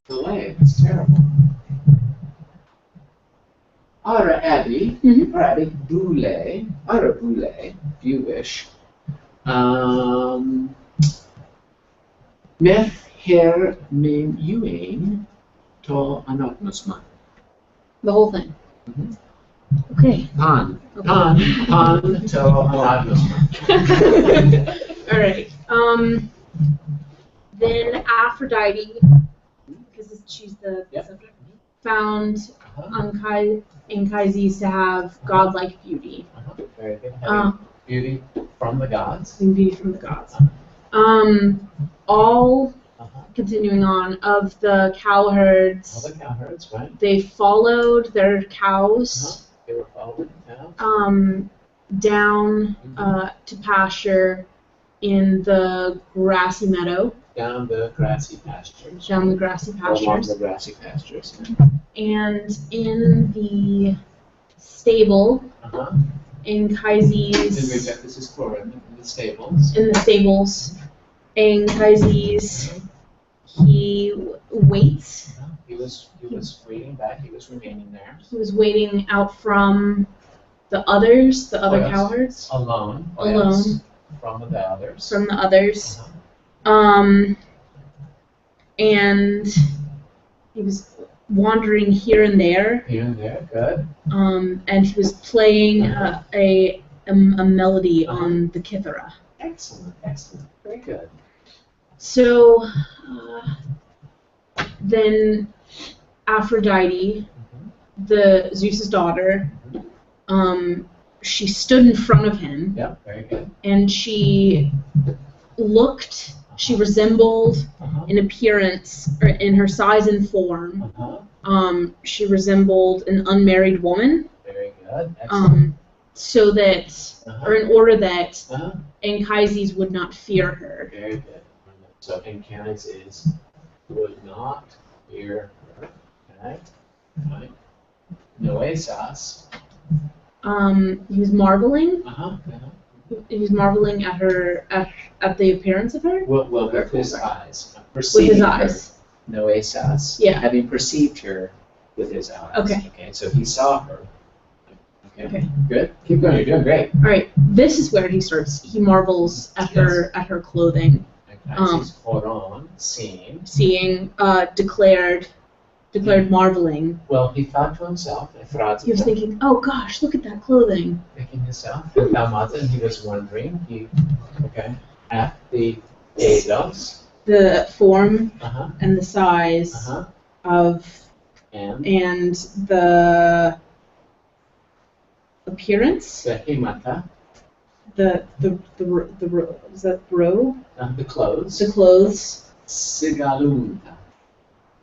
delay. It's terrible. Ara Abby, Abby Boule, Ara Boule, if you wish. Meth her min Ewing to anotmusman. The whole thing. Mhm. Okay. Pan to anotmusman. All right. Then Aphrodite, because she's the subject, found Anchises to have godlike beauty. Very good. Having beauty from the gods. Beauty from the gods. All continuing on of the cowherds. All the cowherds, right? They followed their cows. They were following cows. Down to pasture in the grassy meadow. Down the grassy pastures. Down the grassy pastures. Along the grassy pastures. And in the stable, Anchises. This is Corinth. In the stables. In the stables, Anchises. He waits. He was waiting back. He was remaining there. He was waiting out from the others, the other cowherds. Alone. Alone. From the others. From the others. And he was wandering here and there. Here and there, good. And he was playing a melody on the kithara. Excellent, excellent, very good. So then Aphrodite, the Zeus's daughter, she stood in front of him. Yeah, very good. And she looked. She resembled in appearance, or in her size and form. She resembled an unmarried woman. Very good. Excellent. So that, or in order that Anchises would not fear her. Very good. So Anchises would not fear her. Okay. Right. Noesas. He was marveling. He was marveling at her, at the appearance of her. Well, with his eyes. With his eyes. Noesas. Yeah. Having perceived her with his eyes. Okay. Okay. So he saw her. Okay. Good. Keep going. You're doing great. All right. This is where he starts. He marvels at her clothing. Seeing, declared marveling. Well, he thought to himself. He was thinking, "Oh gosh, look at that clothing." Thinking himself. And he was wondering. At the Ados. The form and the size of and the appearance. The hemata. The is that robe? The clothes. The clothes. Sigalunta.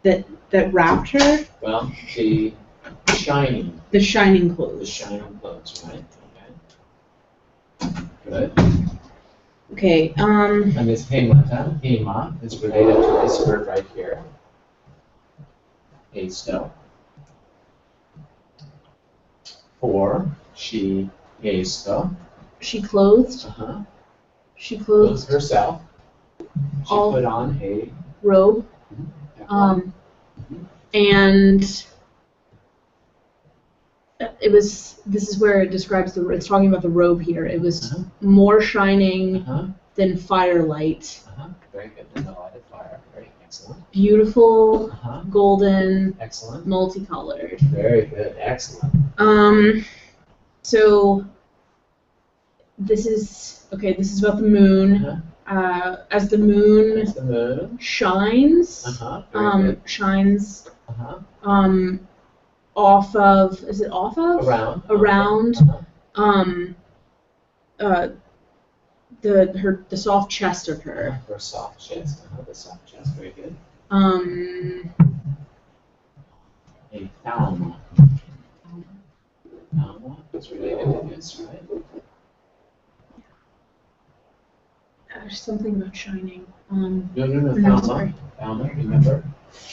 That wrapped her. Well, the shining. The shining clothes. The shining clothes, right? Okay. Good. Okay. And this hemata, hema, is related to this word right here. Asto. For she asto. She clothed. She clothed herself. She put on a robe. And it was. This is where it describes it's talking about the robe here. It was more shining than firelight. Very good. Than the light of fire. Very excellent. Beautiful, golden, excellent, multicolored. Very good. Excellent. So this is This is about the moon. As the moon shines, shines off of. Is it off of? Around. The soft chest of her. Her soft chest. The soft chest. Very good. A thalma. Thalma is related to this, right? Something about shining. No. Thalma. Thalma. Remember,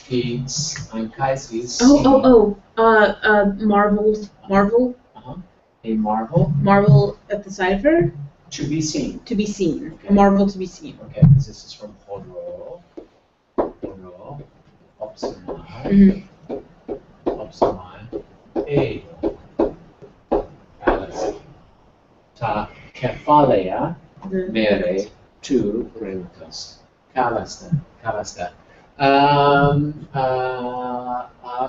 he's Anchises. Marvel. A marvel. Marvel at the side of her. To be seen. To be seen. Okay. A marvel to be seen. Okay, because this is from Horo. Optional. Optional. A. Alice. Ta kefalea mere tu rentas. Kalasta.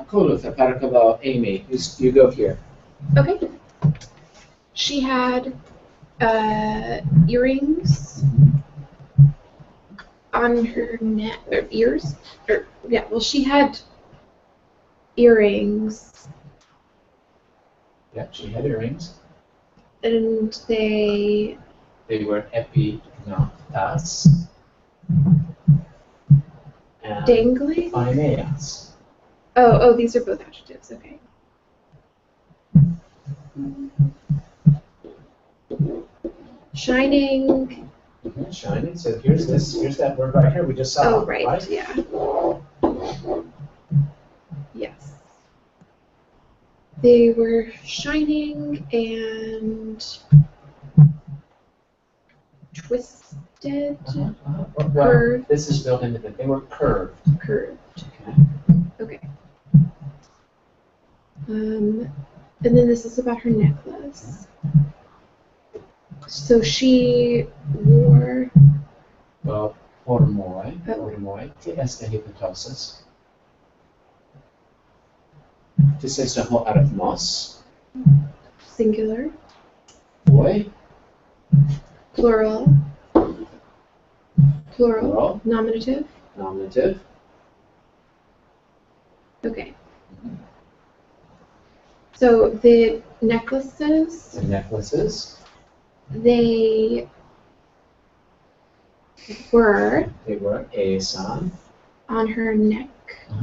Kuluth, Parakalo, Amy, you go here. Okay. She had earrings on her neck, or ears, or yeah. Well, she had earrings, Yeah, she had earrings. and they were epignathas and dangling. Phineas. Oh, these are both adjectives. Okay. Shining. Shining. So here's that word right here we just saw. Oh, right. Yeah. Yes. They were shining and twisted, Well, curved. this is built into it. They were curved. Curved. Okay. Okay. And then this is about her necklace. So she wore. Well, ormoi, este hypotosis. This is the whole arithmos. Singular. Boy. Plural. Plural. Nominative. Nominative. Okay. So the necklaces. The necklaces. They were esan. on her neck,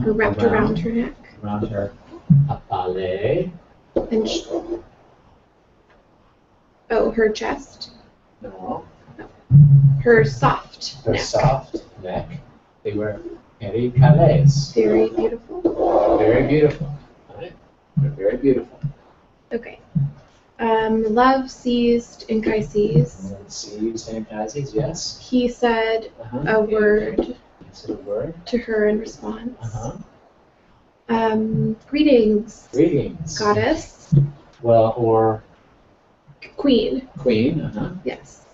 or wrapped around her neck. Around her apale. And her chest. No. Her soft Her neck. soft neck. They were pericales. Very beautiful. Very beautiful. Right? They're very beautiful. Okay. Love seized Anchises. Seized Anchises, yes. He said a word He said a word. to her in response. Uh-huh. Greetings, Greetings. goddess. Well, or Queen. queen. Uh-huh. Yes.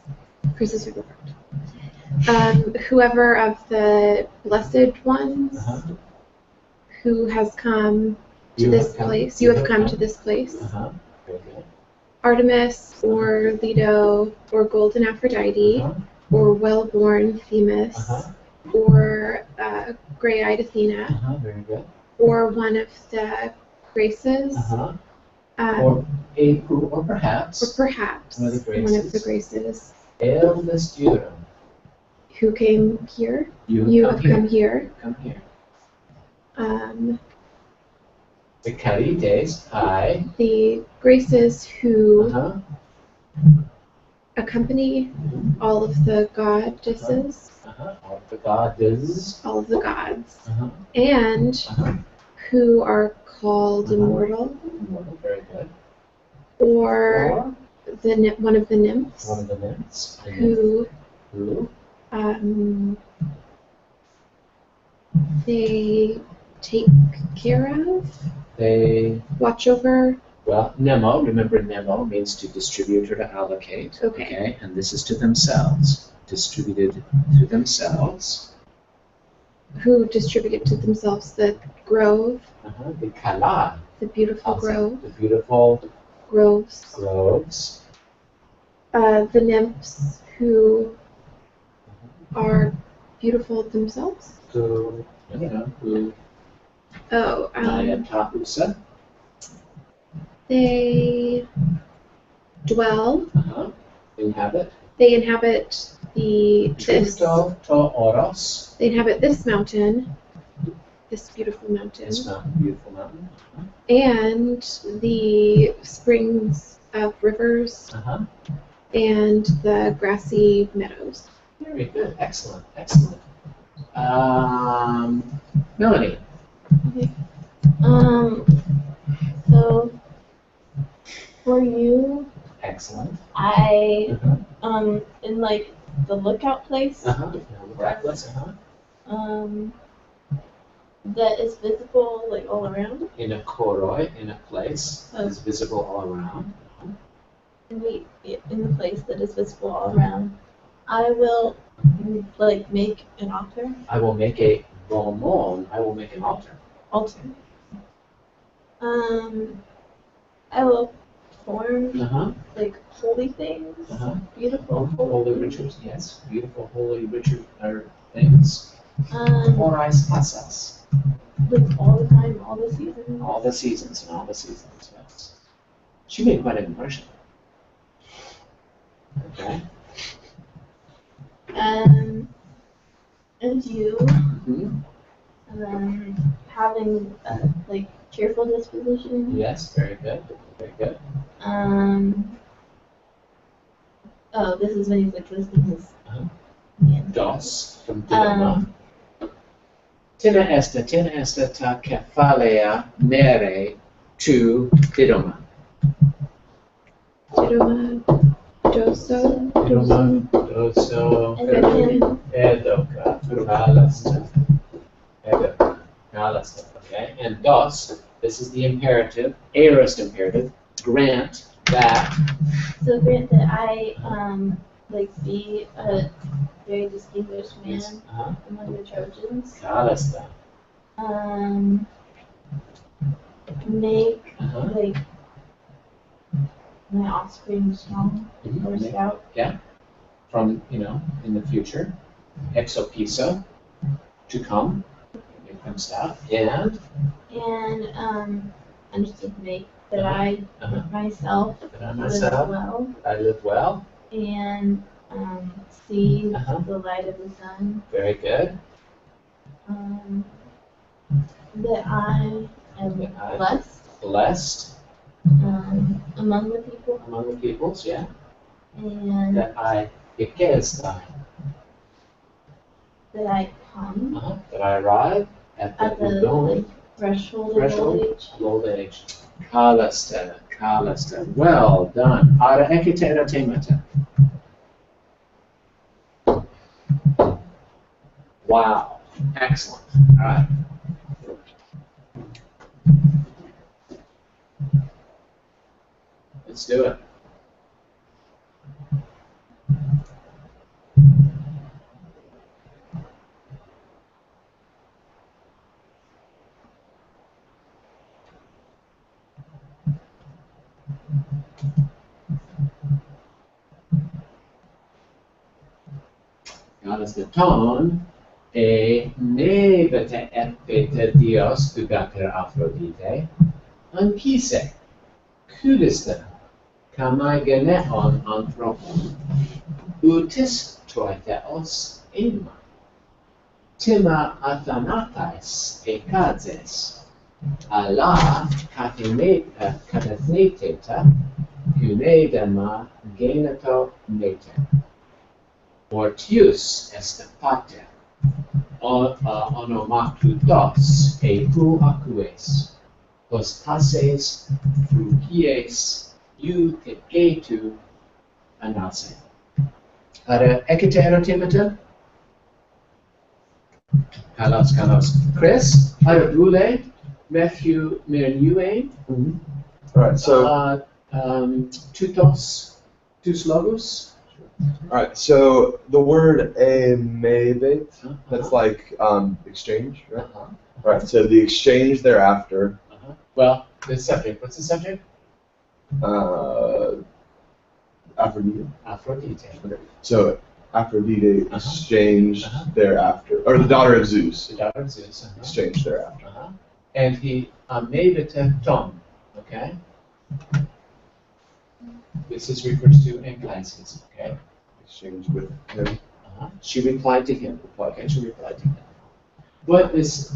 Chris is super proud. Whoever of the blessed ones Uh-huh. who has come to You this have come. place. You have come to this place. Uh-huh. Very good. Artemis or Leto or Golden Aphrodite Uh-huh. or Well-born Themis Uh-huh. or Gray-eyed Athena Uh-huh. Very good. or one of the Graces Uh-huh. or Or perhaps perhaps one of the one of the Graces. Graces eldest Judah. who came here. You have come here. Come here. The Carites, The Graces who Uh-huh. accompany all of the goddesses, All the goddesses. all of the gods, Uh-huh. and Uh-huh. who are called Uh-huh. immortal, Very good. or one of the nymphs one of the nymphs. who Who? they take care of, They, watch over. well, Nemo, remember Nemo means to distribute or to allocate. Okay. And this is to themselves. Distributed to themselves. Who distributed to themselves the grove, The Kala. the beautiful Also, grove, the beautiful groves. groves. The nymphs who are beautiful themselves. Who, who Oh, Tahusa. they dwell. Inhabit. They inhabit this. Tuto to oros. They inhabit this mountain, this beautiful mountain, This mountain, beautiful mountain. and the springs of rivers and the grassy meadows. Very good. Excellent. Excellent. Melanie. So for you, Excellent. I in like the lookout place. Reckless. that is visible like all around. In a koroi, in a place that is visible all around. In the place that is visible all around. I will like make an altar. I will make a bomon. I will make an altar. Altar. I will form Uh-huh. like holy things, Uh-huh. beautiful Holy rituals, yes. Beautiful holy ritual things. Horais pasas. like all the time, all the seasons. All the seasons and all the seasons, yes. She made quite an impression. Okay. And you, Mm-hmm. having a like cheerful disposition. Yes, very good. Very good. Oh, this is when he's like listing his. Uh-huh. Yeah. Dos from Didoma. Tina esta ta kephalea mere tu Didoma. Didoma, Doso, Didoma, doso, And edoka, kalasta. Edoka, kalasta. Okay, and dos, this is the imperative, aorist imperative, grant that. so grant that I like be a very distinguished man Uh-huh. among the Trojans. Kalasta. Make Uh-huh. like my offspring strong or stout. From, in the future, exopiso, to come, it comes out, and And just to make that I Uh-huh. myself that I live myself, well I live well, and see Uh-huh. the light of the sun. very good, That I am That I- blessed blessed among the people, among the peoples, yeah, and that I ikestai, that I come that I arrive at the at the udon, like, threshold of Threshold. old age. old age. Kalasta, well done. Ara ekitera temata. Wow, excellent. All right. Let's do it. Kalasta ton nebete epete dios tugater Aphrodite anpise kudista kamai geneon anthropon utis toitheos enma tima athanatais ekadzes ala kathathneteta kunedema geneto nete Mortius est pater onomaklutos hu acues postases frugies eutegetu anase. Ara ekite erotimata? Kalos. Chris, ara dule, Matthew Mirnue, All right, so tutos logos. all right, so the word amebet, that's like exchange, right? All right, so the exchange thereafter. Well, the subject. What's the subject? Aphrodite. Aphrodite. Okay. So Aphrodite exchanged Uh-huh. thereafter, or the daughter of Zeus The daughter of Zeus. exchanged thereafter. And he amebete ton. Okay. This is refers to Anchises. Okay. Exchanged with him. She replied to him. Okay. She replied to him. What is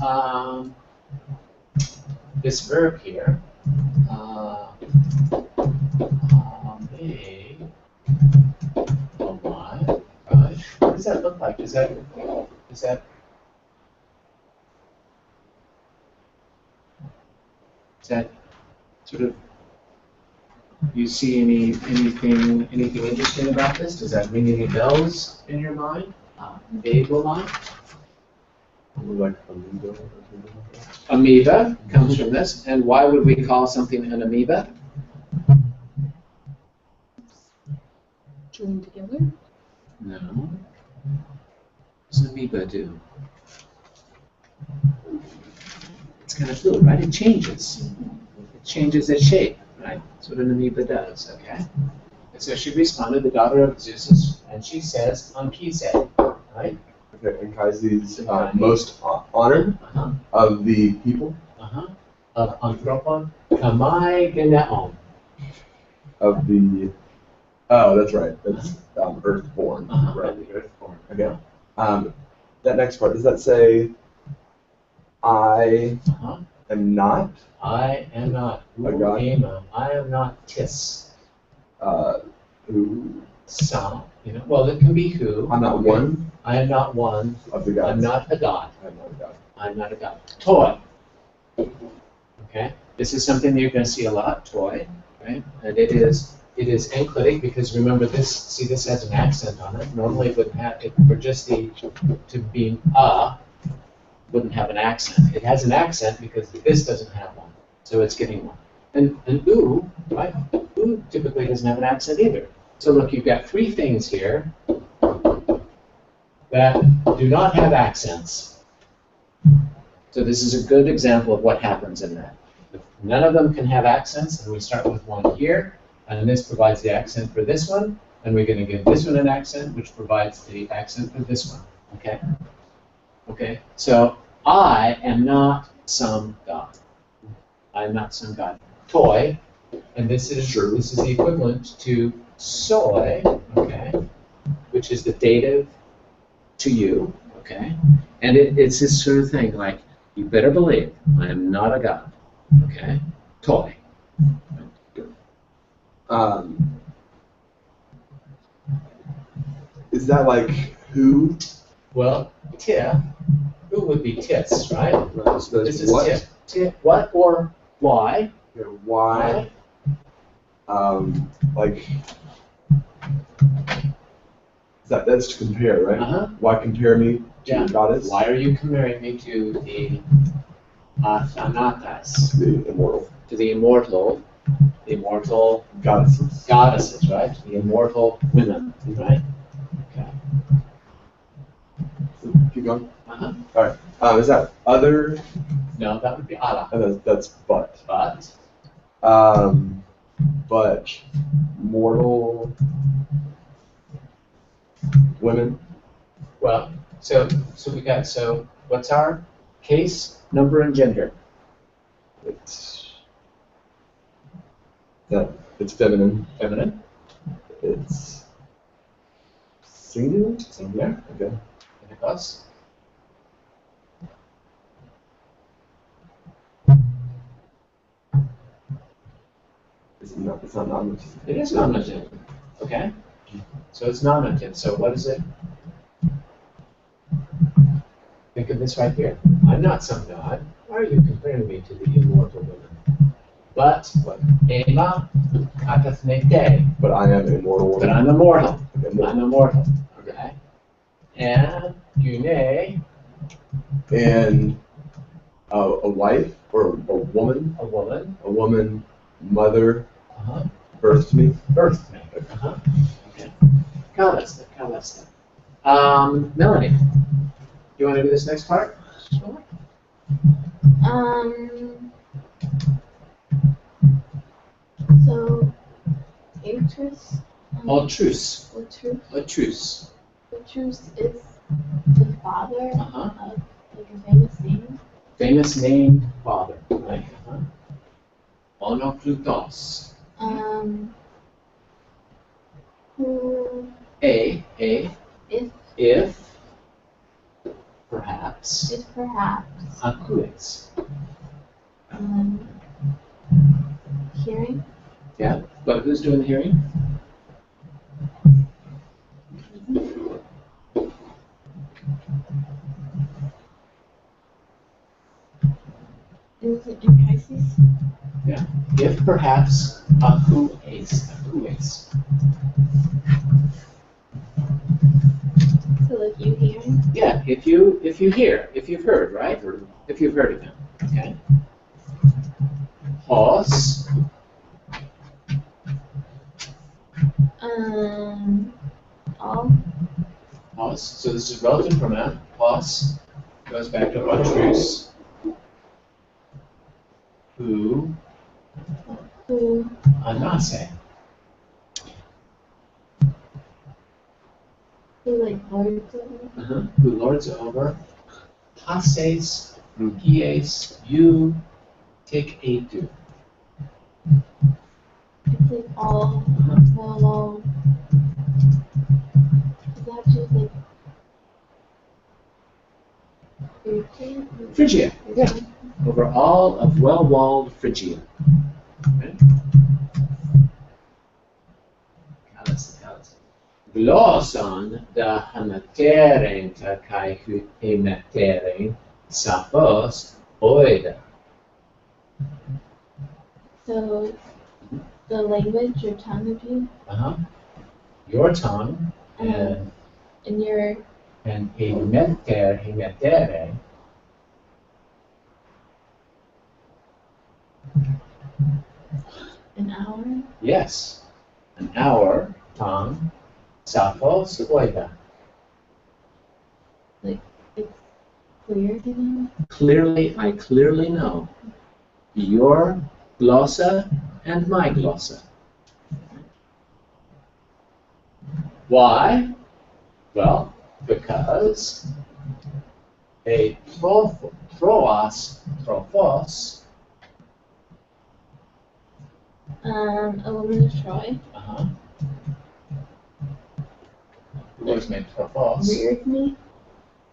this verb here? Oh my gosh. What does that look like? Is that sort of, you see anything interesting about this? Does that ring any bells in your mind? Babel mind? Like amoeba or something like that. Amoeba comes from this. And why would we call something an amoeba? Joined together. No. What does an amoeba do? It's kind of fluid, right? It changes. It changes its shape, right? That's what an amoeba does, okay? And so she responded, the daughter of Zeus, and she says, Anchise, right? Okay, Anchises, Anchises. most honored Uh-huh. of the people, Uh-huh. Of Anthropon, Kamai Geneon. of the. Oh, that's right. That's earthborn. Uh-huh. Right. The earthborn. Okay. That next part, does that say, I Uh-huh. am not I am not A god? Ema. I am not Tis. who? Some, you know. Well, it can be who. I'm not Okay. one I am not one. of the gods. I'm not a god. I'm not a god. I'm not a god. Toy. Okay. This is something that you're going to see a lot. Toy. Right. And it is enclitic because remember this. See, this has an accent on it. Normally, it wouldn't have it for just the to be wouldn't have an accent. It has an accent because this doesn't have one. So it's getting one. And oo, right? Oo typically doesn't have an accent either. So look, you've got three things here that do not have accents. So this is a good example of what happens in that. None of them can have accents, and we start with one here, and this provides the accent for this one, and we're going to give this one an accent, which provides the accent for this one. Okay? Okay? So I am not some god. I am not some god. Toy, and this is the equivalent to soy, okay, which is the dative to you, okay, and it's this sort of thing like you better believe I am not a god, okay, toy. Is that like who? Well, tia, who would be tis, right? So This that's is what? tia, what or why? Okay, why? Like. That's to compare, right? Uh-huh. Why compare me to Yeah. the goddess? Why are you comparing me to the Athanatas, The immortal to the immortal goddesses. goddesses, right? The immortal women, right? Okay. Keep going. Uh-huh. All right. Is that other? No, that would be ala. That's but. But Mortal women. well, so what's our case, number, and gender? It's feminine. Feminine, It's singular. singular, Okay. us. It's not nominative. It is nominative. Okay. So it's nominative. So what is it? Think of this right here. I'm not some god. Why are you comparing me to the immortal women? But Ema Katathnete. But I am an immortal woman. But I'm immortal. Okay, I'm immortal. Okay. And Gune, and a wife or a woman. a woman, Mother, uh-huh, birthed me. birthed me. Uh-huh. Okay. Kalesta. Melanie, you want to do this next part? Sure. So, Atrus. Altrus. Atrus. Altrus. Atrus is the father Uh-huh. of like a famous name. Famous named father. Right. Uh-huh. Onoklutos. Who If perhaps is perhaps Akuits. hearing. Yeah, but who's doing the hearing? Is it Anchises? Yeah. If perhaps Akuits. So like you hearing? Yeah, if you've heard, right? If you've heard of him, okay? Hos, All. hos. So this is relative pronoun. Hos goes back to autrus. Who anase. Who like lords over? Who lords over. Passes, pies, you take a do. It's like all. Well, is that just like Phrygia, yeah. Over all of well-walled Phrygia. Okay? Glosson da hamateren kai hemateren sapos oida. So the language or tongue of you Your tongue and your hemetere. an hour. Yes, an hour tongue. Sapos oida. It's clear to them. I clearly know your glossa and my glossa. Why? Well, because a trophos, A woman of Troy who was named trophos. reared me.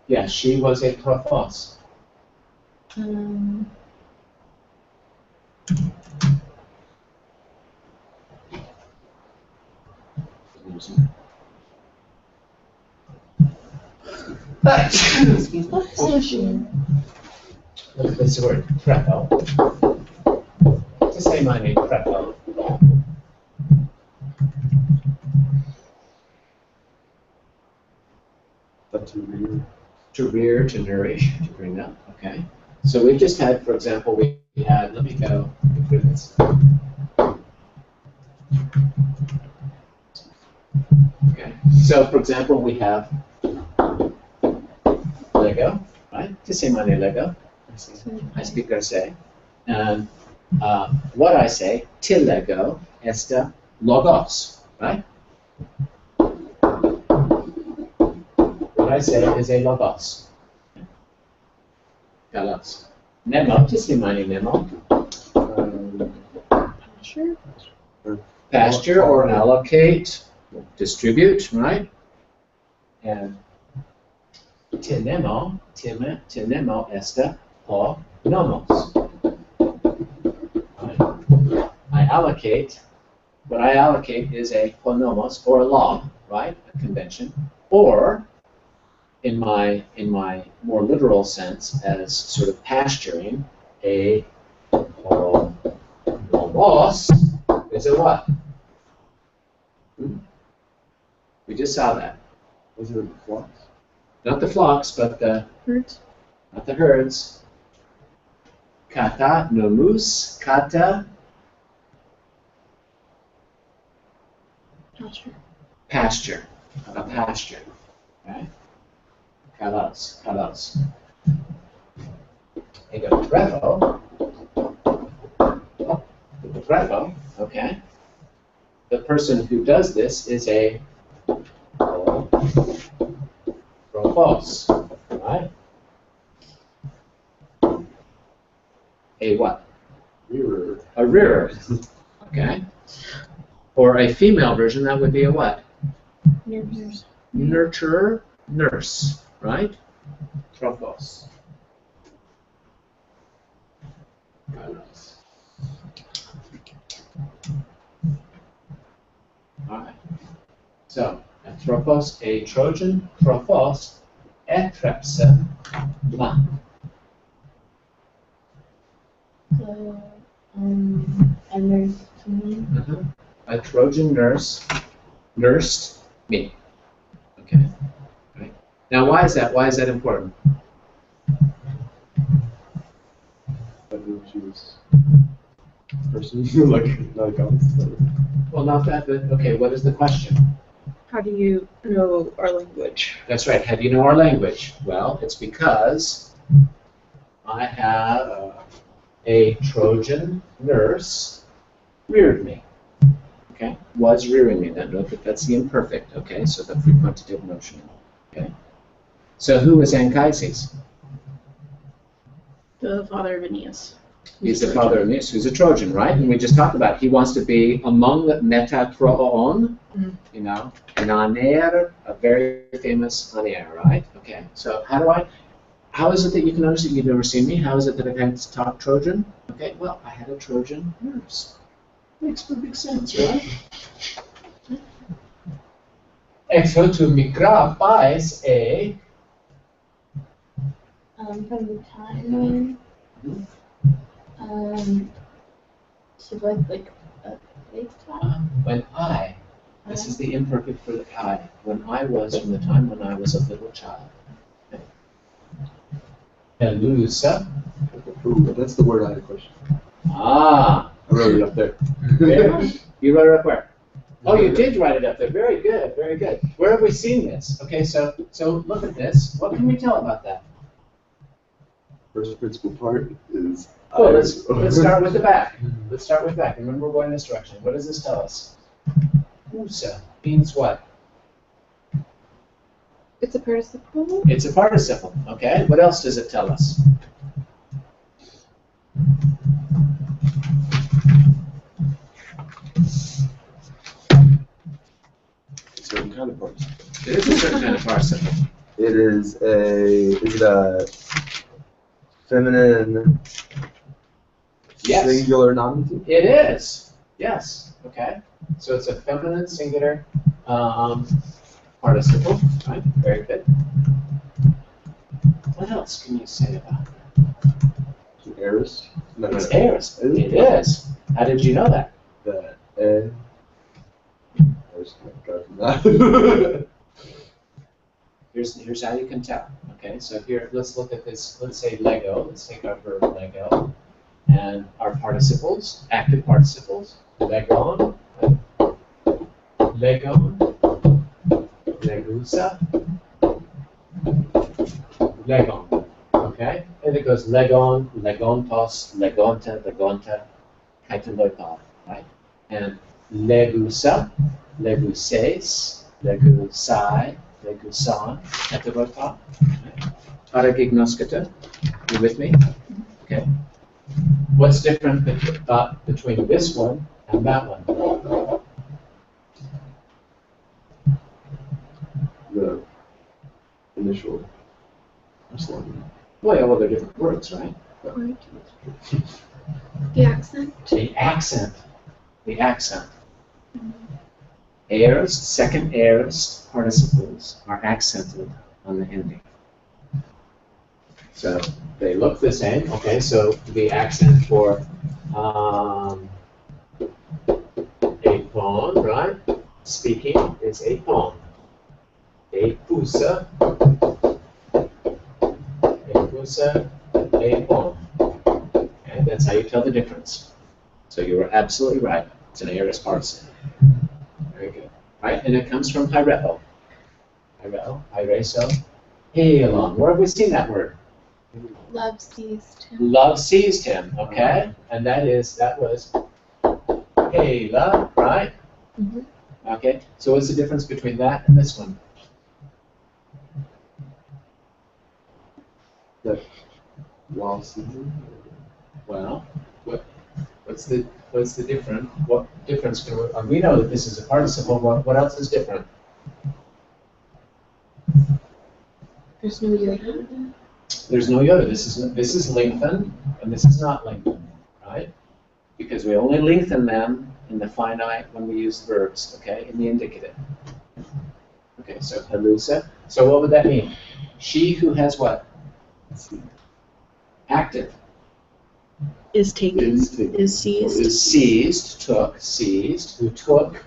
Yeah, she was a trophos. What's the word? Prepo. To say my name, Prepo. To rear, to nourish, to bring up. Okay. So we've just had, for example, we had, let me go through this. Okay. So, for example, we have Lego, right? To say my name, Lego. I speak or say. And what I say, till Lego, esta logos, right? What I say is a logos. Kalos. Nemo, to say my name, Nemo. Sure. Pasture or allocate, distribute, right? And tenemo esta ho nomos. I allocate, what I allocate is a honomos, or a law, right? A convention. Or, in my more literal sense, as sort of pasturing, a honomos is a what? We just saw that. Was it the flocks? Not the flocks, but the Herds. not the herds. Kata nomus, kata pasture. A pasture. Right? Kalos. Ego brevo. Okay. The person who does this is a trophos, right? A what? Rearer. A rearer. Okay. Or a female version, that would be a what? Nurturer, nurse, right? Trophos. Alright. So, anthropos, a Trojan, trophos, etrepsa, ma. So, a nurse to me. A Trojan nurse nursed me. Okay. Right. Now, why is that? Why is that important? I think she was person like us. Well, not that, but okay, what is the question? How do you know our language? That's right. How do you know our language? Well, it's because I have a Trojan nurse reared me. Okay, was rearing me. Now note that that's the imperfect. Okay, so the frequentative notion. Okay, so who is Anchises? The father of Aeneas. He's the father of Aeneas, who's a Trojan, right? And we just talked about it. He wants to be among the metatroon, you know, an aner, a very famous aner, right? Okay, so how is it that you can notice that you've never seen me? How is it that I've had to talk Trojan? Okay, well, I had a Trojan nurse. Makes perfect sense, right? Exo to mikra pais a. From the timeline. To like a fake time. When I, this is the imperfect for the I, when I was, from the time when I was a little child. Elusa. Ooh, that's the word I had a question. Ah. I wrote it up there. You wrote it up where? Oh, you did write it up there. Very good, very good. Where have we seen this? Okay, so look at this. What can we tell about that? First principal part is. Oh, let's start with the back. Let's start with back. Remember, we're going this direction. What does this tell us? Usa means what? It's a participle. It's a participle. Okay. What else does it tell us? A certain kind of participle. It is a certain kind of participle. Is it a feminine Yes. singular nominative? It is. Yes. Okay. So it's a feminine singular participle. Right. Very good. What else can you say about it? It's an aorist? No, It's aorist. It is. How did you know that? The I was kind of driving that. Here's how you can tell. Okay. So here, let's look at this. Let's say Lego. Let's take our verb Lego, and our participles, active participles. Legon, Legon, Legusa, Legon. Okay? And it goes Legon, Legontos, Legonta, Legonta, Kaiteloipa, right? And Legusa, Leguses, Legusai, Legusan, Kaiteloipa. Paragignoskata. You with me? Okay. What's different between this one and that one? The initial slogan. Well, yeah, well, they're different words, right? The accent. The accent. The accent. Aorist, second aorist participles are accented on the ending. So they look the same. Okay, so the accent for apon, right? Speaking is apon. Apusa. Apusa, apon. And that's how you tell the difference. So you were absolutely right. It's an aorist participle. Very good. Right? And it comes from hyreo. Hyreo, hyreso, heilon. Where have we seen that word? Love seized him. Love seized him, okay? And that was Hela, right? Mhm. Okay, so what's the difference between that and this one? That while season? Well, what's the difference? What difference can we know that this is a participle. What else is different? There's no yoga. There's no iota. This is lengthened, and this is not lengthened, right? Because we only lengthen them in the finite when we use verbs, okay, in the indicative. Okay, so Halusa. So what would that mean? She who has what? Active. Is taken. Is taken. Is seized. Is seized, seized, who took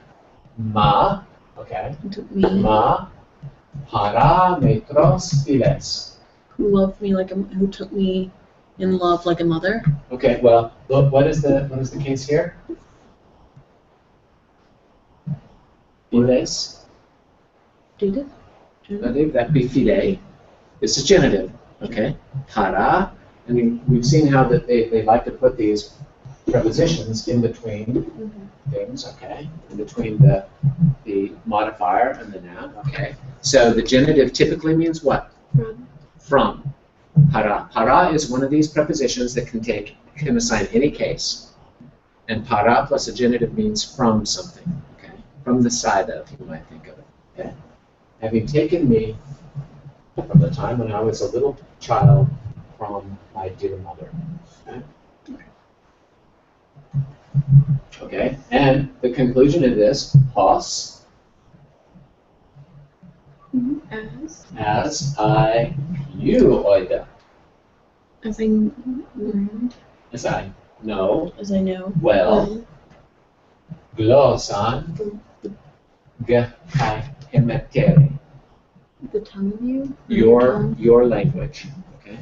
ma, okay, Took me. ma, Para metros files. Who loved me who took me in love like a mother. Okay, well, look, what is the case here? Files. Dated? That'd be file. It's a genitive, okay? Para, and we've seen how that they like to put these prepositions in between things, okay? In between the modifier and the noun, okay? So the genitive typically means what? From. Para. Para is one of these prepositions that can assign any case. And para plus a genitive means from something, okay? From the side of, you might think of it, okay? Having taken me from the time when I was a little child from my dear mother. Okay? Okay, and the conclusion of this, hos, as I, you, oida, As I learned. as I know, As I know. well, glosan, gehemetere, The tongue of you. your language, okay?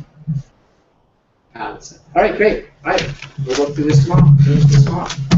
All right, great. All right, we'll look through this tomorrow. Finish this tomorrow.